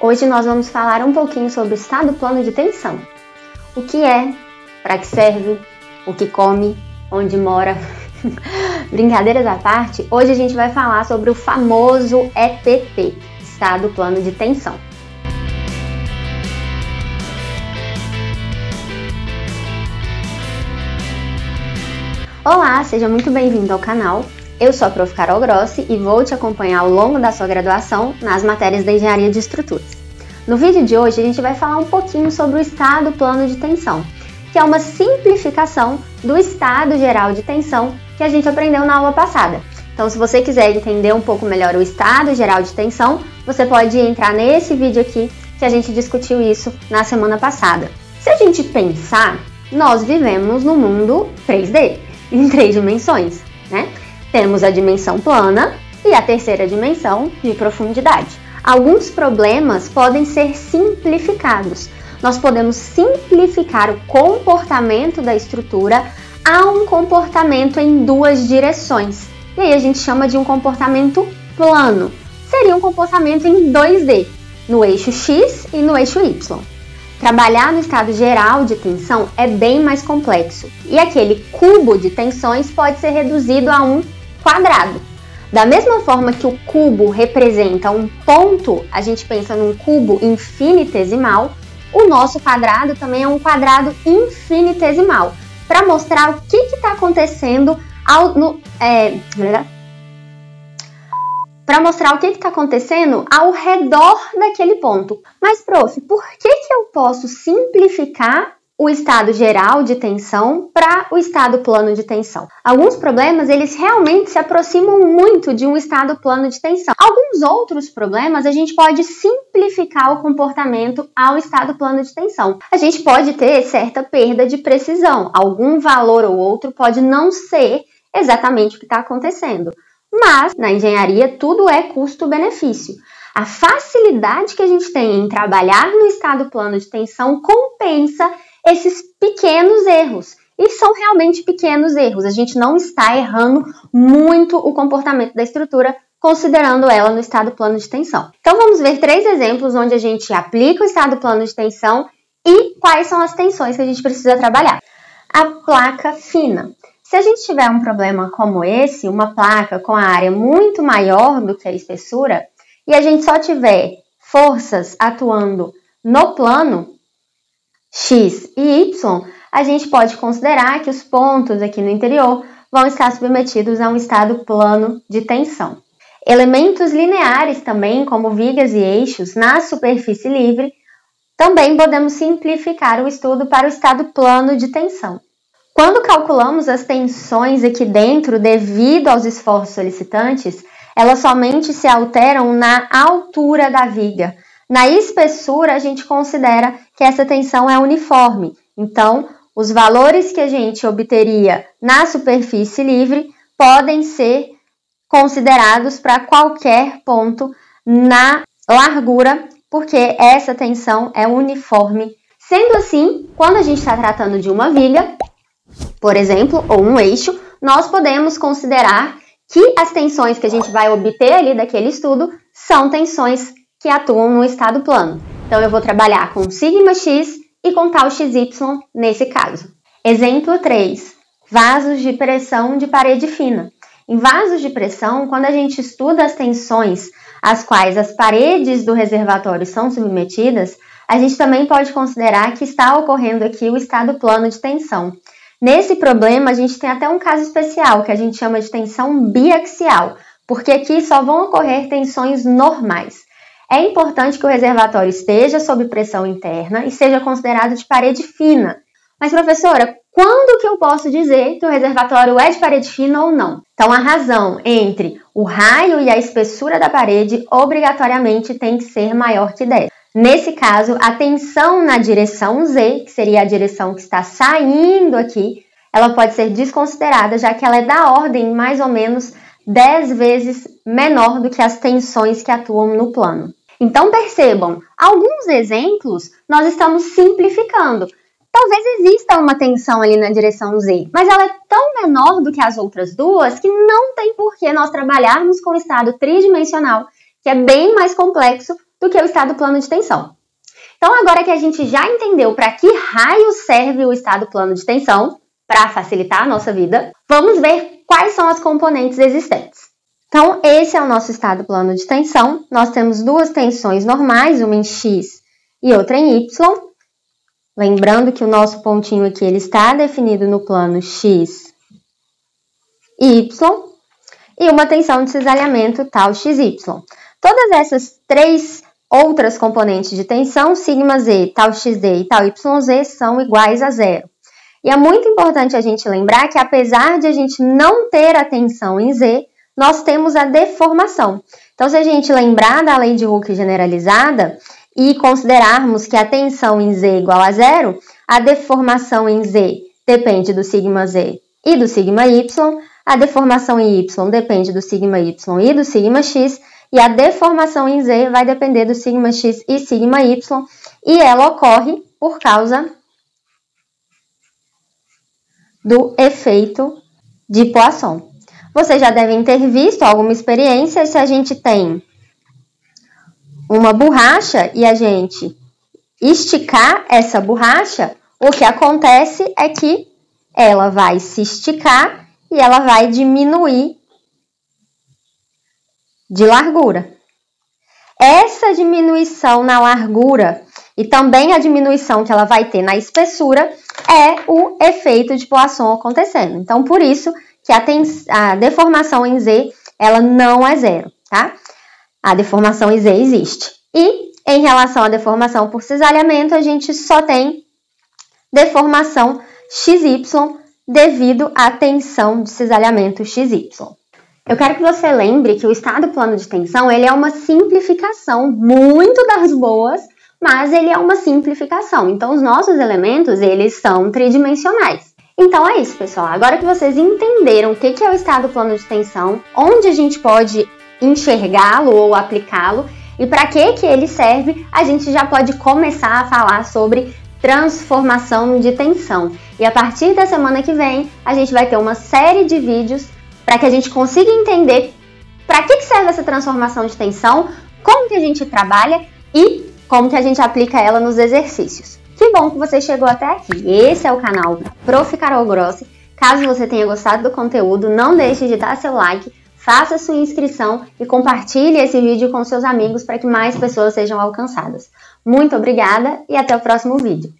Hoje nós vamos falar um pouquinho sobre o estado plano de tensão. O que é, para que serve, o que come, onde mora. Brincadeiras à parte, hoje a gente vai falar sobre o famoso EPT, estado plano de tensão. Olá, seja muito bem-vindo ao canal. Eu sou a Prof. Carol Grossi e vou te acompanhar ao longo da sua graduação nas matérias da Engenharia de Estruturas. No vídeo de hoje a gente vai falar um pouquinho sobre o estado plano de tensão, que é uma simplificação do estado geral de tensão que a gente aprendeu na aula passada. Então, se você quiser entender um pouco melhor o estado geral de tensão, você pode entrar nesse vídeo aqui que a gente discutiu isso na semana passada. Se a gente pensar, nós vivemos no mundo 3D, em 3 dimensões, né? Temos a dimensão plana e a terceira dimensão de profundidade. Alguns problemas podem ser simplificados. Nós podemos simplificar o comportamento da estrutura a um comportamento em 2 direções. E aí a gente chama de um comportamento plano. Seria um comportamento em 2D, no eixo X e no eixo Y. Trabalhar no estado geral de tensão é bem mais complexo. E aquele cubo de tensões pode ser reduzido a um quadrado. Da mesma forma que o cubo representa um ponto, a gente pensa num cubo infinitesimal, o nosso quadrado também é um quadrado infinitesimal, para mostrar o que está acontecendo ao redor daquele ponto. Mas, prof, por que eu posso simplificar o estado geral de tensão para o estado plano de tensão? Alguns problemas, eles realmente se aproximam muito de um estado plano de tensão. Alguns outros problemas, a gente pode simplificar o comportamento ao estado plano de tensão. A gente pode ter certa perda de precisão. Algum valor ou outro pode não ser exatamente o que está acontecendo. Mas, na engenharia, tudo é custo-benefício. A facilidade que a gente tem em trabalhar no estado plano de tensão compensa esses pequenos erros. E são realmente pequenos erros. A gente não está errando muito o comportamento da estrutura, considerando ela no estado plano de tensão. Então, vamos ver 3 exemplos onde a gente aplica o estado plano de tensão e quais são as tensões que a gente precisa trabalhar. A placa fina. Se a gente tiver um problema como esse, uma placa com a área muito maior do que a espessura, e a gente só tiver forças atuando no plano X e Y, a gente pode considerar que os pontos aqui no interior vão estar submetidos a um estado plano de tensão. Elementos lineares também, como vigas e eixos, na superfície livre, também podemos simplificar o estudo para o estado plano de tensão. Quando calculamos as tensões aqui dentro devido aos esforços solicitantes, elas somente se alteram na altura da viga. Na espessura, a gente considera que essa tensão é uniforme. Então, os valores que a gente obteria na superfície livre podem ser considerados para qualquer ponto na largura, porque essa tensão é uniforme. Sendo assim, quando a gente está tratando de uma viga, por exemplo, ou um eixo, nós podemos considerar que as tensões que a gente vai obter ali daquele estudo são tensões que atuam no estado plano. Então, eu vou trabalhar com σx e com tal xy nesse caso. Exemplo 3. Vasos de pressão de parede fina. Em vasos de pressão, quando a gente estuda as tensões às quais as paredes do reservatório são submetidas, a gente também pode considerar que está ocorrendo aqui o estado plano de tensão. Nesse problema, a gente tem até um caso especial, que a gente chama de tensão biaxial, porque aqui só vão ocorrer tensões normais. É importante que o reservatório esteja sob pressão interna e seja considerado de parede fina. Mas, professora, quando que eu posso dizer que o reservatório é de parede fina ou não? Então, a razão entre o raio e a espessura da parede obrigatoriamente tem que ser maior que 10. Nesse caso, a tensão na direção Z, que seria a direção que está saindo aqui, ela pode ser desconsiderada, já que ela é da ordem mais ou menos 10 vezes menor do que as tensões que atuam no plano. Então, percebam, alguns exemplos nós estamos simplificando. Talvez exista uma tensão ali na direção Z, mas ela é tão menor do que as outras duas que não tem por que nós trabalharmos com o estado tridimensional, que é bem mais complexo do que o estado plano de tensão. Então, agora que a gente já entendeu para que raio serve o estado plano de tensão, para facilitar a nossa vida, vamos ver quais são as componentes existentes. Então, esse é o nosso estado plano de tensão. Nós temos duas tensões normais, uma em X e outra em Y. Lembrando que o nosso pontinho aqui ele está definido no plano X e Y. E uma tensão de cisalhamento tal XY. Todas essas três outras componentes de tensão, σz, tal xz e tal yz, são iguais a zero. E é muito importante a gente lembrar que apesar de a gente não ter a tensão em Z, nós temos a deformação. Então, se a gente lembrar da lei de Hooke generalizada e considerarmos que a tensão em Z é igual a zero, a deformação em Z depende do σz e do σy, a deformação em Y depende do σy e do σx, e a deformação em Z vai depender do σx e σy, e ela ocorre por causa do efeito de Poisson. Vocês já devem ter visto alguma experiência se a gente tem uma borracha e a gente esticar essa borracha, o que acontece é que ela vai se esticar e ela vai diminuir de largura. Essa diminuição na largura e também a diminuição que ela vai ter na espessura é o efeito de Poisson acontecendo. Então, por isso que a deformação em Z, ela não é zero, tá? A deformação em Z existe. E, em relação à deformação por cisalhamento, a gente só tem deformação XY devido à tensão de cisalhamento XY. Eu quero que você lembre que o estado plano de tensão, ele é uma simplificação muito das boas, mas ele é uma simplificação. Então, os nossos elementos, eles são tridimensionais. Então é isso, pessoal. Agora que vocês entenderam o que é o estado plano de tensão, onde a gente pode enxergá-lo ou aplicá-lo e para que ele serve, a gente já pode começar a falar sobre transformação de tensão. E a partir da semana que vem, a gente vai ter uma série de vídeos para que a gente consiga entender para que serve essa transformação de tensão, como que a gente trabalha e como que a gente aplica ela nos exercícios. Que bom que você chegou até aqui. Esse é o canal Prof. Carol Grossi. Caso você tenha gostado do conteúdo, não deixe de dar seu like, faça sua inscrição e compartilhe esse vídeo com seus amigos para que mais pessoas sejam alcançadas. Muito obrigada e até o próximo vídeo.